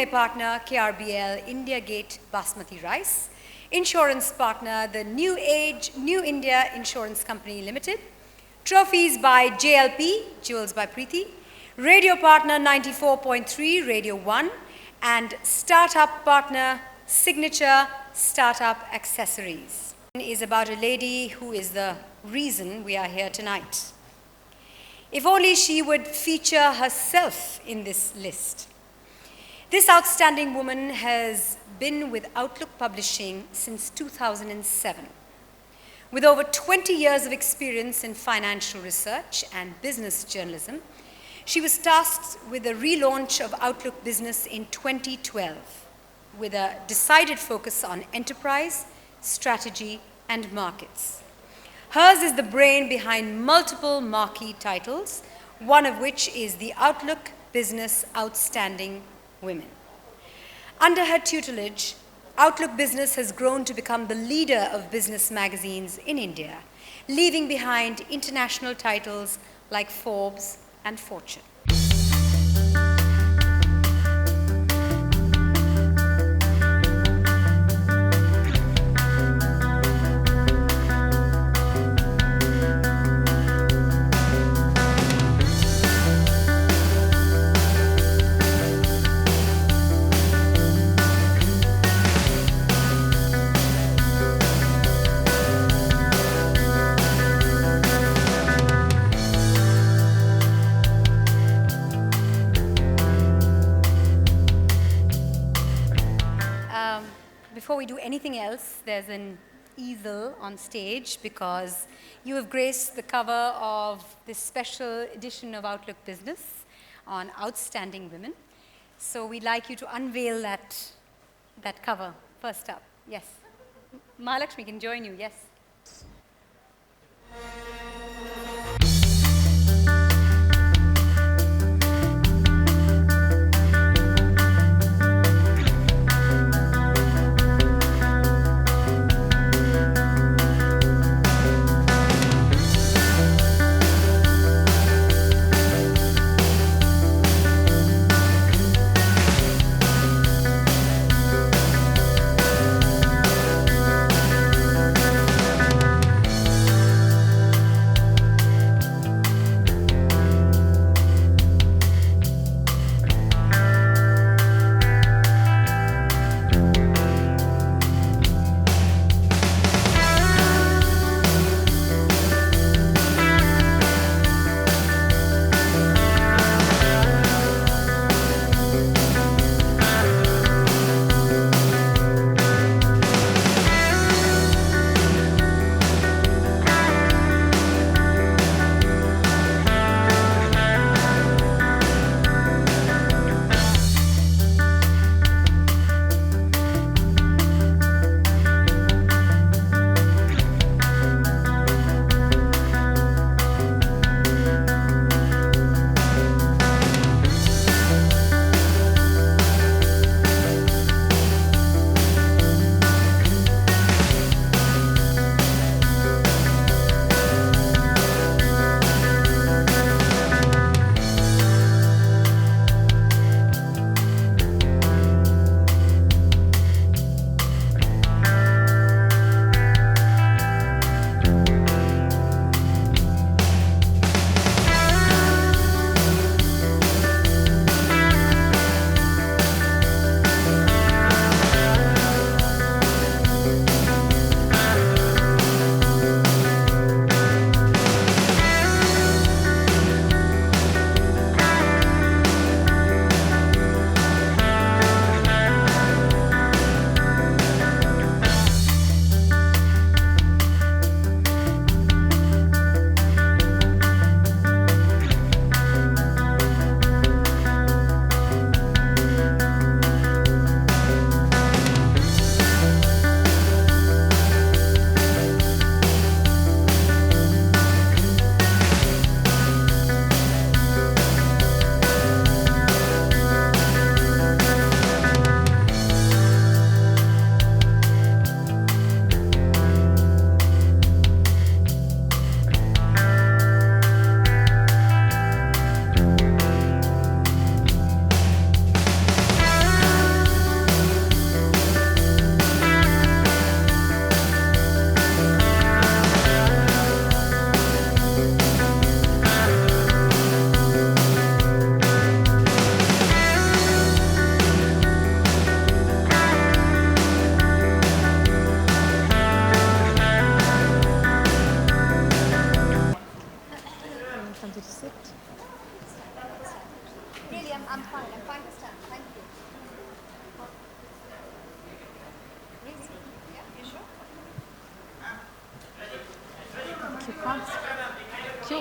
Partner KRBL India Gate Basmati Rice, insurance partner the New Age New India Insurance Company Limited, trophies by JLP, Jewels by Preeti, radio partner 94.3 Radio 1, and startup partner Signature Startup Accessories. Is about a lady who is the reason we are here tonight. If only she would feature herself in this list. This outstanding woman has been with Outlook Publishing since 2007. With over 20 years of experience in financial research and business journalism, she was tasked with the relaunch of Outlook Business in 2012, with a decided focus on enterprise, strategy, and markets. Hers is the brain behind multiple marquee titles, one of which is the Outlook Business Outstanding Women. Under her tutelage, Outlook Business has grown to become the leader of business magazines in India, leaving behind international titles like Forbes and Fortune. Before we do anything else, there's an easel on stage because you have graced the cover of this special edition of Outlook Business on Outstanding Women. So we'd like you to unveil that cover first up. Yes. Mahalakshmi can join you, yes.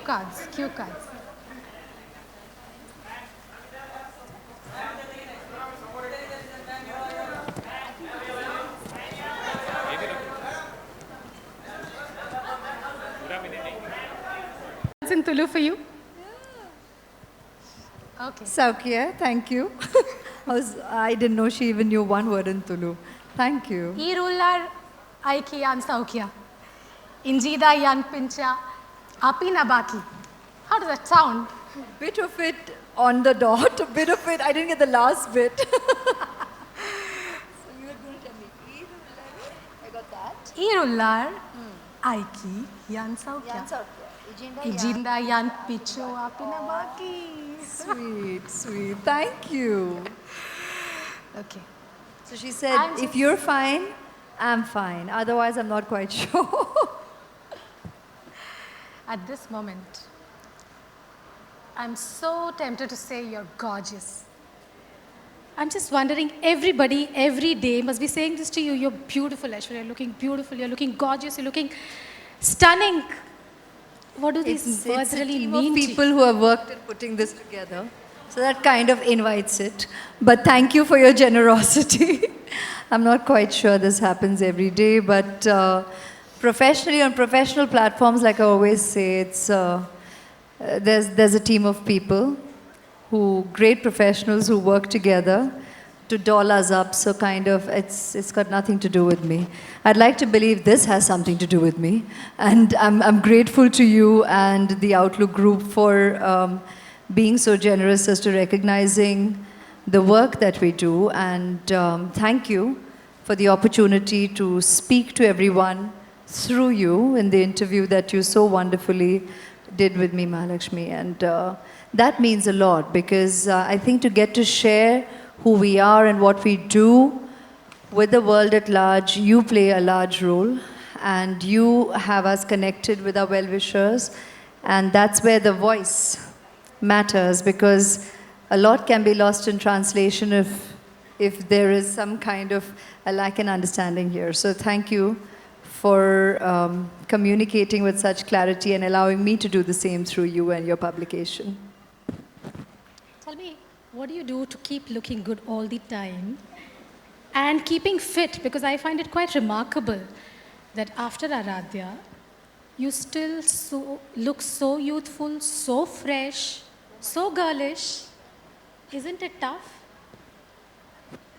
cards, cue cards. It's in Tulu for you. Okay. Saukya, thank you. I didn't know she even knew one word in Tulu. Thank you. Irullar aiki yan saukya. Injida yan pincha. Apina baki. How does that sound? Bit of it on the dot, a bit of it, I didn't get the last bit. So you were going to tell me, I got that. Irullar aiki yan saukya. Ijinda yan picho apina baki. Sweet, sweet. Thank you. Okay. So she said, if you're fine, I'm fine. Otherwise, I'm not quite sure. At this moment, I'm so tempted to say you're gorgeous. I'm just wondering, everybody, every day must be saying this to you. You're beautiful, Aishwarya. You're looking beautiful. You're looking gorgeous. You're looking stunning. What do these words really mean to you? It's a team of people who have worked in putting this together. So that kind of invites it. But thank you for your generosity. I'm not quite sure this happens every day, but professionally, on professional platforms, like I always say, it's there's a team of people great professionals who work together to doll us up. So kind of, it's got nothing to do with me. I'd like to believe this has something to do with me. And I'm grateful to you and the Outlook Group for being so generous as to recognizing the work that we do. And thank you for the opportunity to speak to everyone through you in the interview that you so wonderfully did with me, Mahalakshmi. And that means a lot, because I think to get to share who we are and what we do with the world at large, you play a large role, and you have us connected with our well-wishers, and that's where the voice matters, because a lot can be lost in translation if there is some kind of a lack in understanding here. So thank you for communicating with such clarity and allowing me to do the same through you and your publication. Tell me, what do you do to keep looking good all the time and keeping fit? Because I find it quite remarkable that after Aradhya, you still look so youthful, so fresh, so girlish. Isn't it tough?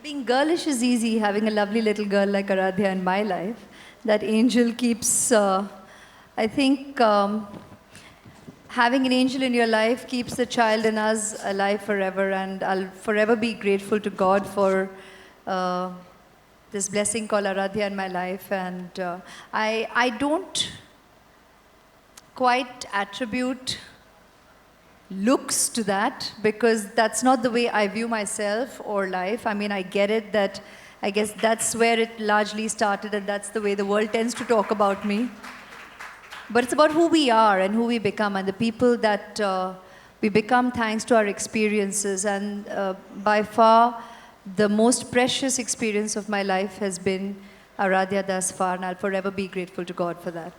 Being girlish is easy, having a lovely little girl like Aradhya in my life. That angel keeps, I think, having an angel in your life keeps the child in us alive forever, and I'll forever be grateful to God for this blessing called Aradhya in my life. And I don't quite attribute looks to that, because that's not the way I view myself or life. I mean, I get it that I guess that's where it largely started, and that's the way the world tends to talk about me. But it's about who we are and who we become, and the people that we become thanks to our experiences. And by far, the most precious experience of my life has been Aradhya thus far, and I'll forever be grateful to God for that.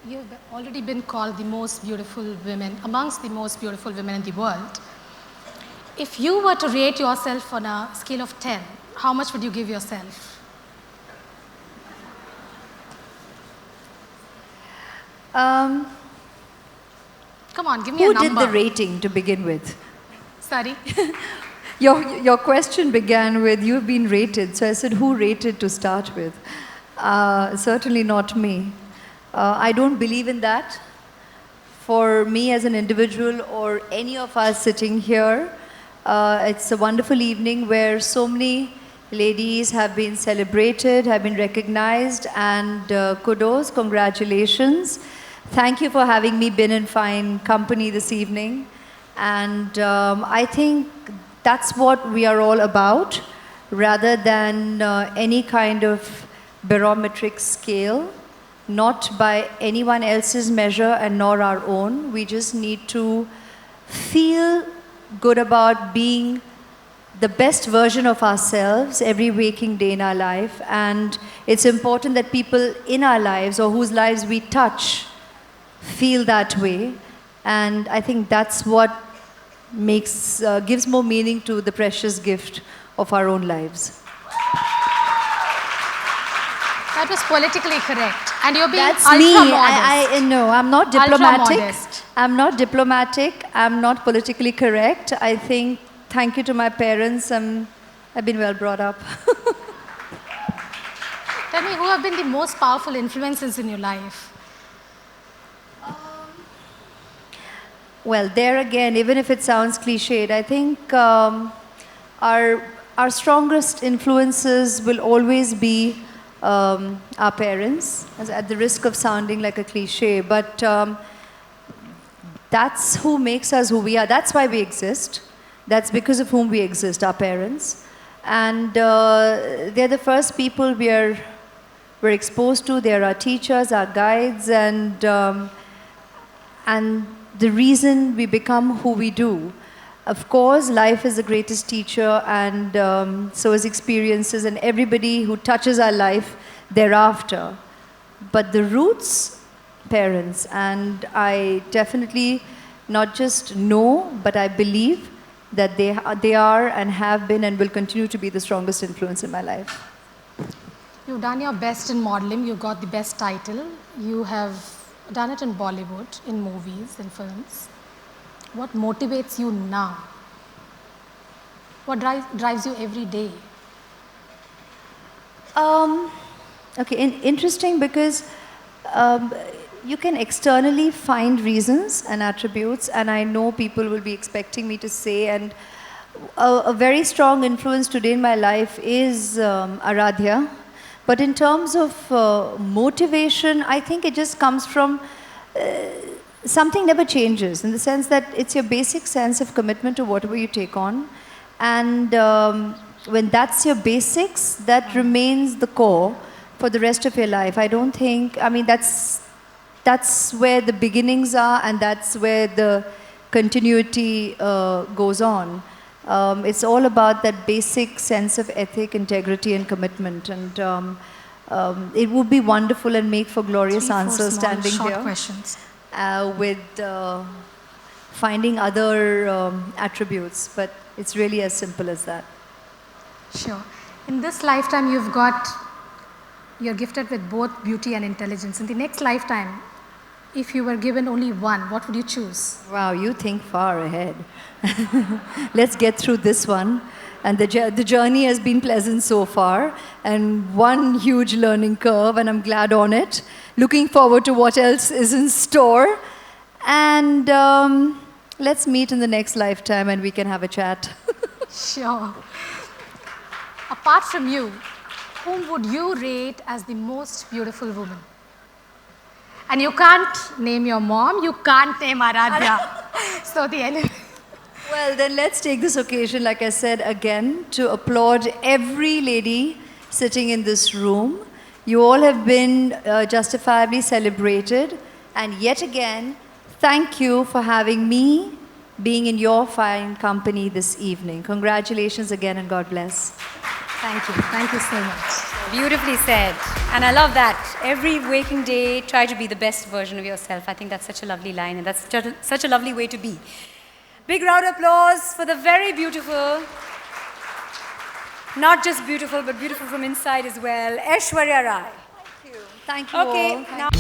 You've already been called the most beautiful women, amongst the most beautiful women in the world. If you were to rate yourself on a scale of 10, how much would you give yourself? Come on, give me a number. Who did the rating to begin with? Sorry? Your question began with, you've been rated. So I said, who rated to start with? Certainly not me. I don't believe in that. For me as an individual, or any of us sitting here, it's a wonderful evening where so many ladies have been celebrated, have been recognized, and kudos, congratulations. Thank you for having me been in fine company this evening. And I think that's what we are all about, rather than any kind of barometric scale. Not by anyone else's measure and nor our own. We just need to feel good about being the best version of ourselves every waking day in our life. And it's important that people in our lives or whose lives we touch feel that way. And I think that's what gives more meaning to the precious gift of our own lives. That was politically correct. And you're being That's ultra me. modest. No, I'm not Ultra diplomatic. modest. I'm not diplomatic. I'm not politically correct. I think, thank you to my parents, I've been well brought up. Tell me, who have been the most powerful influences in your life? Well, there again, even if it sounds cliched, I think our strongest influences will always be our parents, at the risk of sounding like a cliche, but that's who makes us who we are. That's why we exist. That's because of whom we exist, our parents. And they're the first people we're exposed to. They're our teachers, our guides, and the reason we become who we do. Of course, life is the greatest teacher, and so is experiences, and everybody who touches our life thereafter. But the roots, parents, and I definitely not just know, but I believe that they are and have been and will continue to be the strongest influence in my life. You've done your best in modeling. You got the best title. You have done it in Bollywood, in movies, in films. What motivates you now? What drives you every day? Okay, interesting, because you can externally find reasons and attributes, and I know people will be expecting me to say, and a very strong influence today in my life is Aradhya. But in terms of motivation, I think it just comes from something never changes, in the sense that it's your basic sense of commitment to whatever you take on. And when that's your basics, that remains the core for the rest of your life. I don't think, I mean, that's where the beginnings are, and that's where the continuity goes on. It's all about that basic sense of ethic, integrity, and commitment. And it would be wonderful and make for glorious answers standing short here. Questions. With finding other attributes, but it's really as simple as that. Sure. In this lifetime, you're gifted with both beauty and intelligence. In the next lifetime, if you were given only one, what would you choose? Wow, you think far ahead. Let's get through this one. And the journey has been pleasant so far, and one huge learning curve, and I'm glad on it. Looking forward to what else is in store. And let's meet in the next lifetime and we can have a chat. Sure. Apart from you, whom would you rate as the most beautiful woman? And you can't name your mom, you can't name Aradhya. So the enemy. Well, then let's take this occasion, like I said, again, to applaud every lady sitting in this room. You all have been justifiably celebrated. And yet again, thank you for having me being in your fine company this evening. Congratulations again, and God bless. Thank you. Thank you so much. Beautifully said. And I love that. Every waking day, try to be the best version of yourself. I think that's such a lovely line, and that's such a lovely way to be. Big round of applause for the very beautiful, not just beautiful, but beautiful from inside as well, Aishwarya Rai. Thank you. Thank you all. Okay, now.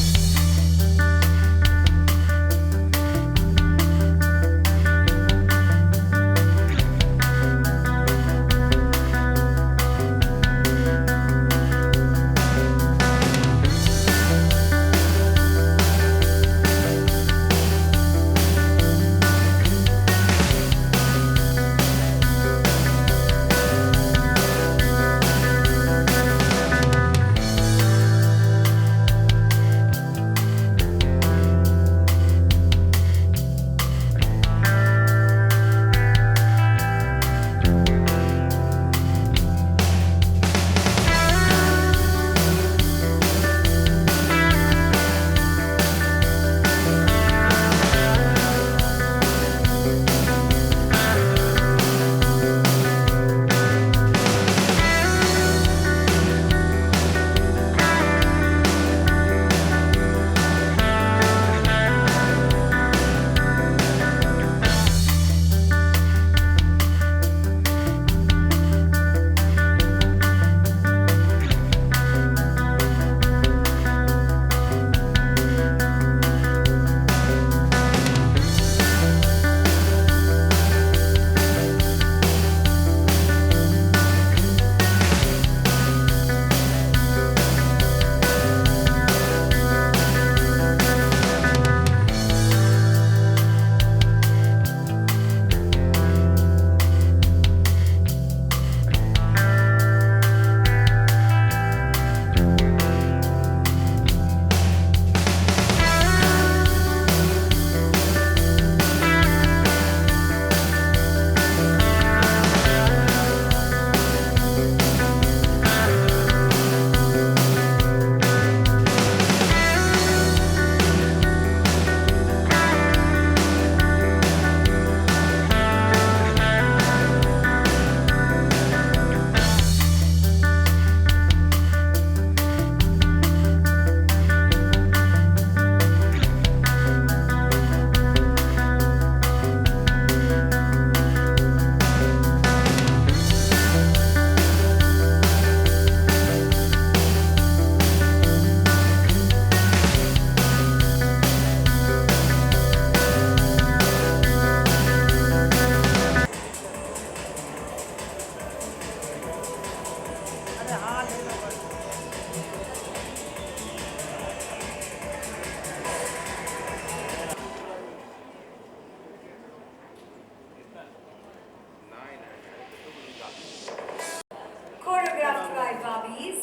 Barbies,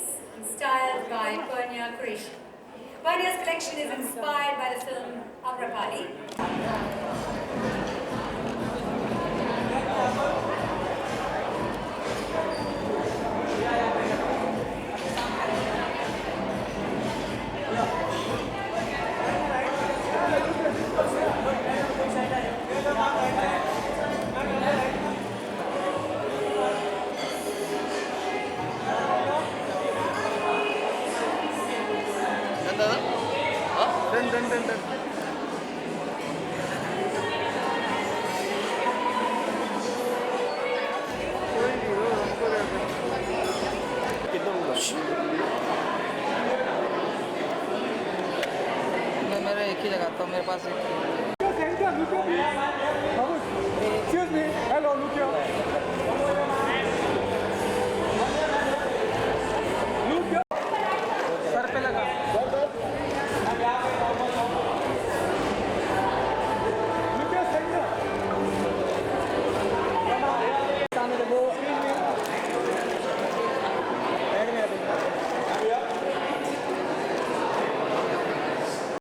styled by Pernia Qureshi. Pernia's collection is inspired by the film Amrapali. मैं मेरा एक ही लगाता हूँ मेरे पास एक Excuse me. Hello, look here.